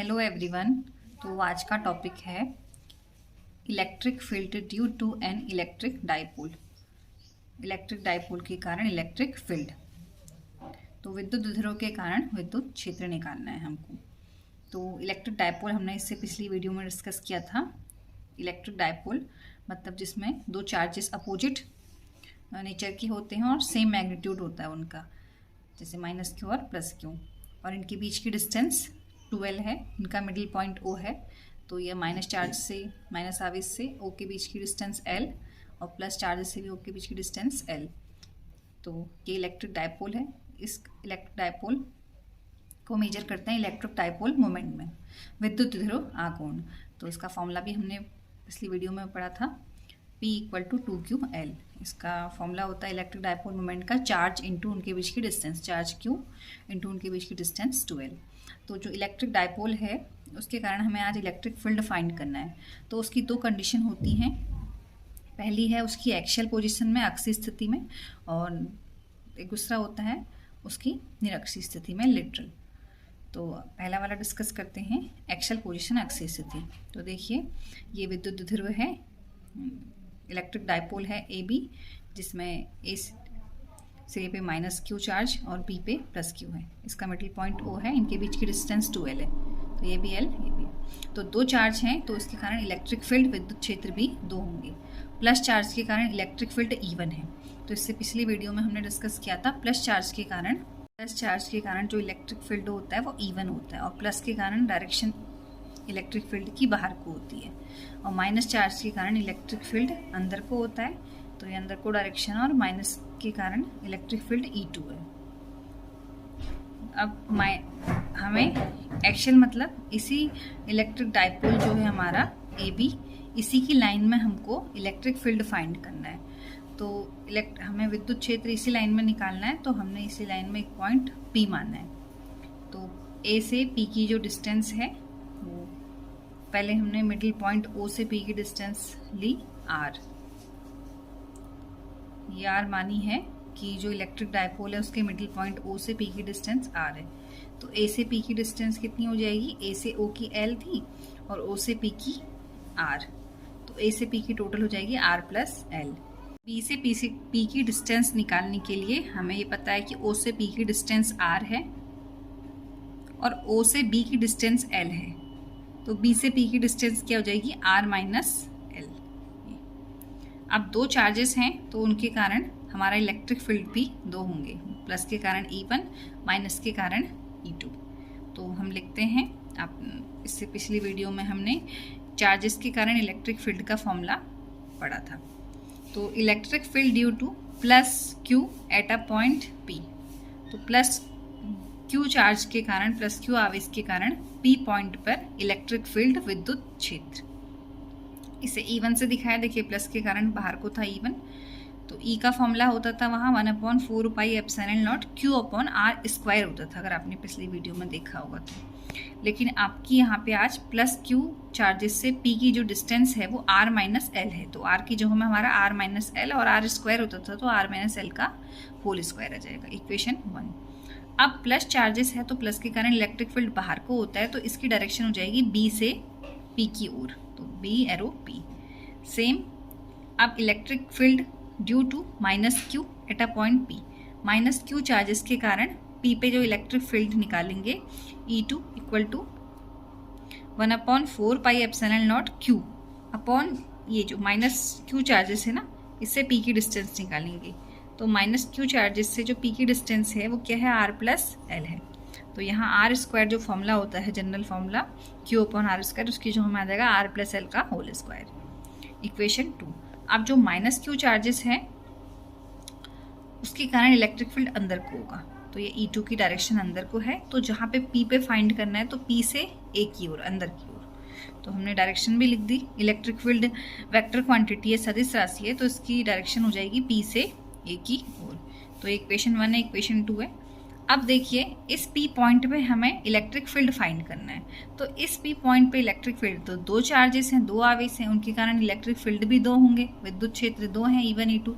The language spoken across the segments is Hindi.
Hello everyone. तो आज का टॉपिक है electric field due to an electric dipole. Electric dipole के कारण इलेक्ट्रिक फील्ड। तो विद्युत ध्रुव के कारण विद्युत क्षेत्र निकालना है हमको। तो इलेक्ट्रिक डाइपोल हमने इससे पिछली वीडियो में डिस्कस किया था। इलेक्ट्रिक डाइपोल मतलब जिसमें दो चार्जेस अपोजिट नेचर के होते हैं और सेम मैग्नीट्यूड होता है उनका, जैसे -q और +q, और इनके बीच की डिस्टेंस 12 है। इनका मिडिल पॉइंट O है, तो ये माइनस चार्ज से माइनस आवेश से O के बीच की डिस्टेंस L और प्लस चार्ज से भी O के बीच की डिस्टेंस L। तो ये इलेक्ट्रिक डाइपोल है। इस इलेक्ट्रिक डाइपोल को मेजर करते हैं इलेक्ट्रिक डाइपोल मोमेंट में, विद्युत ध्रुव आघूर्ण। तो इसका फॉर्मूला भी हमने पिछली वीडियो में पढ़ा था, P = 2qL। इसका फॉर्मूला होता है इलेक्ट्रिक डाइपोल मोमेंट का चार्ज इंटू उनके बीच की डिस्टेंस, चार्ज Q इंटू उनके बीच की डिस्टेंस 12। तो जो इलेक्ट्रिक डाइपोल है उसके कारण हमें आज इलेक्ट्रिक फील्ड फाइंड करना है। तो उसकी दो कंडीशन होती हैं। पहली है उसकी एक्सियल पोजीशन में, अक्षीय स्थिति में, और एक दूसरा होता है उसकी निरक्षीय स्थिति में, लिटरल। तो पहला वाला डिस्कस करते हैं, एक्सियल पोजीशन, अक्षीय स्थिति। तो देखिए ये विद्युत ध्रुव है, इलेक्ट्रिक डाइपोल है AB, जिसमें A से पे -q चार्ज और B पे +q है। इसका मिडिल पॉइंट O है, इनके बीच की डिस्टेंस 2L है। तो ये भी L, ये भी। तो दो चार्ज हैं, तो इसके कारण इलेक्ट्रिक फील्ड, विद्युत क्षेत्र भी दो होंगे। प्लस चार्ज के कारण इलेक्ट्रिक फील्ड इवन है। तो इससे पिछली वीडियो में हमने डिस्कस किया था प्लस चार्ज के कारण जो इलेक्ट्रिक फील्ड होता है वो इवन होता है, और प्लस के कारण डायरेक्शन इलेक्ट्रिक फील्ड की बाहर को होती है, और माइनस चार्ज के कारण इलेक्ट्रिक फील्ड अंदर को होता है। तो ये अंदर को डायरेक्शन, और माइनस के कारण इलेक्ट्रिक फील्ड E2 है। अब हमें एक्सियल मतलब इसी इलेक्ट्रिक डाइपोल जो है हमारा AB, इसी की लाइन में हमको इलेक्ट्रिक फील्ड फाइंड करना है। तो हमें विद्युत क्षेत्र इसी लाइन में निकालना है, तो हमने इसी लाइन में एक पॉइंट P मानना है। तो A से P की जो डिस्टेंस है वो, पहले हमने मिडिल पॉइंट O से P की डिस्टेंस ली R। ये R मानी है कि जो इलेक्ट्रिक डाइपोल है उसके मिडिल पॉइंट O से P की डिस्टेंस R है। तो A से P की डिस्टेंस कितनी हो जाएगी? A से O की L थी और O से P की R। तो A से P की टोटल हो जाएगी R + L। B से P की डिस्टेंस निकालने के लिए हमें ये पता है कि O से P की डिस्टेंस R है और O से B की डिस्टेंस L है। तो B से P की डिस्टेंस क्या हो जाएगी? R - L। अब दो चार्जेस हैं, तो उनके कारण हमारा इलेक्ट्रिक फील्ड भी दो होंगे, प्लस के कारण E1, माइनस के कारण E2। तो हम लिखते हैं, आप इससे पिछली वीडियो में हमने चार्जेस के कारण इलेक्ट्रिक फील्ड का फॉर्मूला पढ़ा था। तो electric field due to +q at a point P। तो +q चार्ज के कारण, +q आवेश के कारण P पॉइंट पर इलेक्ट्रिक फील्ड, विद्युत क्षेत्र। इसे E1 से दिखाया, देखिए प्लस के कारण बाहर को था E1। तो E का फॉर्मूला होता था वहाँ 1/4πε0 Q/R² होता था, अगर आपने पिछली वीडियो में देखा होगा तो। लेकिन आपकी यहाँ पे आज +q चार्जेस से P की जो डिस्टेंस है वो R - L है। तो R की जो हमें हमारा R - L और R² होता था, तो R - L का होल स्क्वायर आ जाएगा, इक्वेशन 1। अब प्लस चार्जेस है, तो प्लस के कारण इलेक्ट्रिक फील्ड बाहर को होता है, तो इसकी डायरेक्शन हो जाएगी B से P की ओर। तो B एरो P सेम। अब electric field due to -q at a point P, -q charges के कारण P पे जो इलेक्ट्रिक फील्ड निकालेंगे E2 = 1/4πε0 Q अपॉन ये जो -q चार्जेस है ना, इससे P की डिस्टेंस निकालेंगे। तो -q चार्जेस से जो P की डिस्टेंस है वो क्या है? R + L है। तो यहाँ R² जो फॉर्मूला होता है, जनरल फॉर्मूला Q/R², उसकी जो हमें आ जाएगा R + L का होल स्क्वायर, इक्वेशन 2। अब जो -q चार्जेस है उसके कारण इलेक्ट्रिक फील्ड अंदर को होगा। तो ये E2 की डायरेक्शन अंदर को है, तो जहाँ पे P पे फाइंड करना है, तो P से A की ओर, अंदर की ओर। तो हमने डायरेक्शन भी लिख दी। इलेक्ट्रिक फील्ड वेक्टर क्वांटिटी है, सदिश राशि है, तो इसकी डायरेक्शन हो जाएगी P से A की ओर। तो इक्वेशन 1 है, इक्वेशन 2 है। अब देखिए इस P पॉइंट पे हमें इलेक्ट्रिक फील्ड फाइंड करना है। तो इस P पॉइंट पे इलेक्ट्रिक फील्ड, तो दो चार्जेस हैं, दो आवेश हैं, उनके कारण इलेक्ट्रिक फील्ड भी दो होंगे, विद्युत क्षेत्र दो हैं, E1 E2।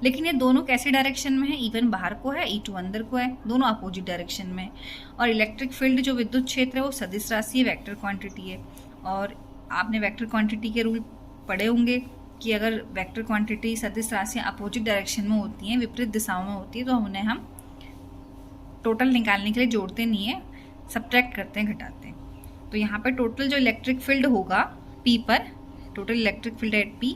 लेकिन ये दोनों कैसे डायरेक्शन में है, E1 बाहर को है, E2 अंदर को है, दोनों अपोजिट डायरेक्शन में है। और इलेक्ट्रिक फील्ड जो विद्युत क्षेत्र है वो सदिश राशि है, वेक्टर क्वांटिटी है। और आपने वेक्टर क्वांटिटी के रूल पढ़े होंगे कि अगर वेक्टर क्वांटिटी सदिश राशियाँ अपोजिट डायरेक्शन में होती हैं, विपरीत दिशाओं में होती है, तो उन्हें हम टोटल निकालने के लिए जोड़ते नहीं है, सब्ट्रैक्ट करते हैं, घटाते हैं। तो यहाँ पर टोटल जो इलेक्ट्रिक फील्ड होगा P पर, total electric field at P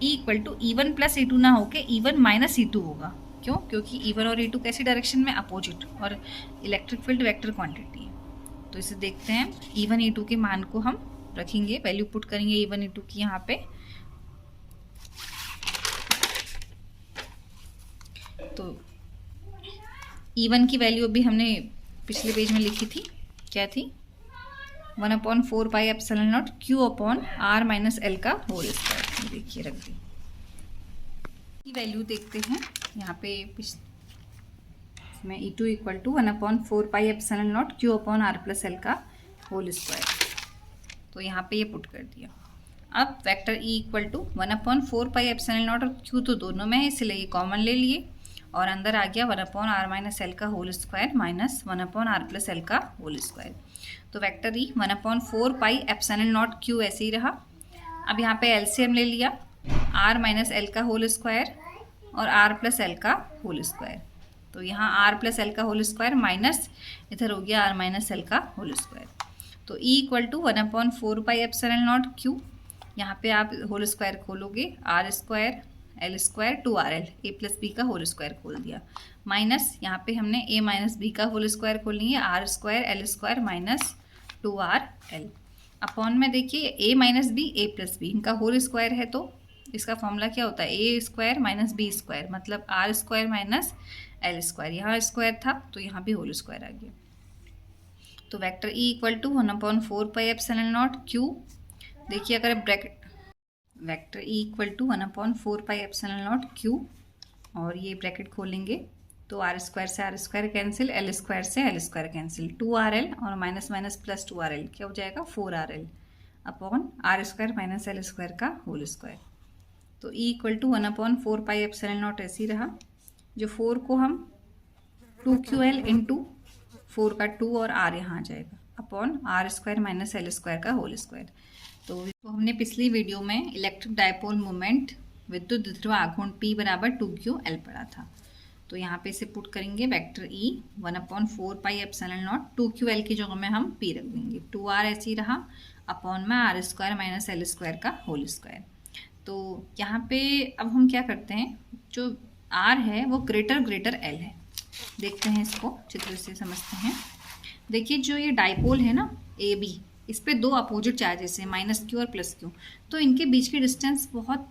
equal to E1 plus E2 ना होके E1 माइनस E2 होगा। क्यों? क्योंकि E1 और E2 कैसी डायरेक्शन में, अपोजिट, और इलेक्ट्रिक फील्ड वेक्टर क्वांटिटी है। तो इसे देखते हैं, E1 E2 के मान को हम रखेंगे, वैल्यू पुट करेंगे E1 E2 की यहाँ पे। तो E1 की वैल्यू अभी हमने पिछले पेज में लिखी थी, क्या थी, 1/4 pi epsilon not Q upon R minus L का होल स्क्वायर। देखिए रख दी की वैल्यू देखते हैं यहाँ पे इसमें E2 equal to 1/4 pi epsilon not Q upon R plus L का होल स्क्वायर। तो यहाँ पे ये पुट कर दिया। अब vector E equal to 1/4 pi epsilon nought और Q तो दोनों में है, इसलिए ये कॉमन ले लिए और अंदर आ गया 1/R माइनस L का whole square minus 1/R plus L का होल स्क्वायर। तो vector E 1/4 pi epsilon not Q ऐसे ही रहा। अब यहाँ पे एलसीएम ले लिया, R माइनस L का होल स्क्वायर और R प्लस L का होल स्क्वायर। तो यहाँ R प्लस L का होल स्क्वायर माइनस इधर हो गया R माइनस L का होल स्क्वायर। तो E equal to 1/4 pi epsilon not Q, यहाँ पे आप होल स्क्वायर खोलोगे, R स्क्वायर L स्क्वायर 2RL, A प्लस बी का होल स्क्वायर खोल दिया, माइनस यहाँ पे हमने A माइनस बी का होल स्क्वायर खोल लेंगे, R square L square minus 2RL upon में देखिए A minus B A plus B, इनका होल स्क्वायर है तो इसका फॉर्मूला क्या होता है, A square minus B square, मतलब R square minus L square. यहाँ स्क्वायर था तो यहाँ भी होल स्क्वायर आ गया। तो vector E equal to 1/4 pi epsilon not Q, देखिए अगर bracket vector E equal to 1/4 pi epsilon not Q और ये ब्रैकेट खोलेंगे तो R स्क्वायर से R square cancel, L square से L स्क्वायर कैंसिल, 2RL और माइनस माइनस प्लस 2RL क्या हो जाएगा 4RL upon R square minus L square का होल स्क्वायर। तो E equal to 1/4 pi epsilon nought ऐसे ही रहा, जो 4 को हम 2QL इंटू 4 का 2 और R यहाँ आ जाएगा upon R square minus L square का होल स्क्वायर। तो हमने पिछली वीडियो में इलेक्ट्रिक डायपोल मोमेंट विद्युत द्विध्रुव आघूर्ण P बराबर 2QL पढ़ा था। तो यहाँ पे इसे पुट करेंगे, vector E 1/4 pi epsilon not 2QL की जगह में हम P रख देंगे, 2R ऐसे ही रहा अपॉन में R square minus L square का होल स्क्वायर। तो यहाँ पे अब हम क्या करते हैं, जो R है वो ग्रेटर L है, देखते हैं इसको चित्र से समझते हैं। देखिए जो ये डायपोल है ना AB, इस पे दो अपोजिट चार्जेस हैं -Q और +Q, तो इनके बीच की डिस्टेंस बहुत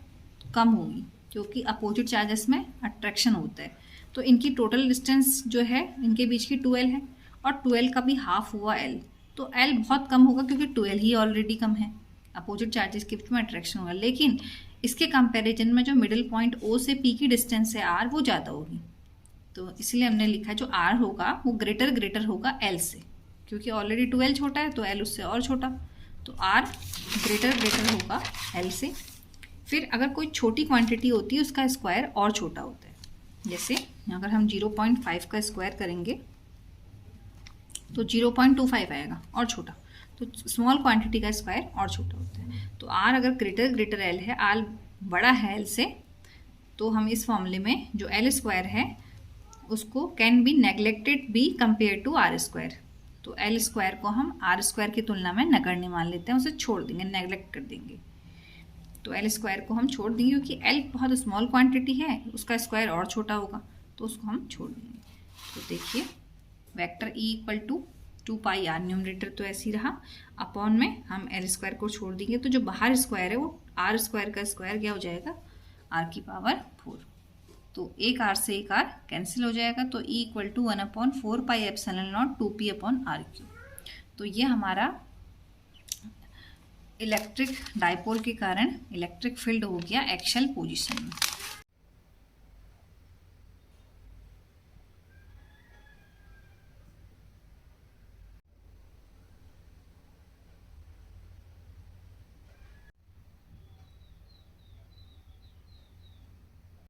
कम होगी क्योंकि अपोजिट चार्जेस में अट्रैक्शन होता है। तो इनकी टोटल डिस्टेंस जो है इनके बीच की 2L है और 2L का भी हाफ हुआ L, तो L बहुत कम होगा क्योंकि 2L ही ऑलरेडी कम है, अपोजिट चार्जेस के बीच में अट्रैक्शन होगा। लेकिन इसके कंपैरिजन में जो मिडिल पॉइंट O से P की डिस्टेंस है R वो ज़्यादा होगी, तो इसलिए हमने लिखा जो R होगा वो ग्रेटर होगा L से, क्योंकि ऑलरेडी 2L छोटा है तो L उससे और छोटा, तो R ग्रेटर होगा L से। फिर अगर कोई छोटी क्वांटिटी होती है उसका स्क्वायर और छोटा होता है, जैसे अगर हम 0.5 का स्क्वायर करेंगे तो 0.25 आएगा और छोटा, तो स्मॉल क्वांटिटी का स्क्वायर और छोटा होता है। तो R अगर ग्रेटर L है, R बड़ा है L से, तो हम इस फॉर्मूले में जो L स्क्वायर है उसको can be neglected be compare to R square, तो L स्क्वायर को हम R स्क्वायर की तुलना में नगण्य मान लेते हैं, उसे छोड़ देंगे, नेग्लेक्ट कर देंगे। तो L स्क्वायर को हम छोड़ देंगे क्योंकि L बहुत स्मॉल क्वांटिटी है, उसका स्क्वायर और छोटा होगा तो उसको हम छोड़ देंगे। तो देखिए vector E equal to 2 pi R, numerator तो ऐसे ही रहा, अपॉन में हम L स्क्वायर को छोड़ देंगे, तो जो बाहर स्क्वायर है वो R स्क्वायर का स्क्वायर क्या हो जाएगा R की पावर 4, तो एक R से एक R कैंसिल हो जाएगा। तो E equal to 1/4 pi epsilon nought 2P upon R3। तो ये हमारा इलेक्ट्रिक डायपोल के कारण इलेक्ट्रिक फील्ड हो गया एक्सियल पोजीशन में।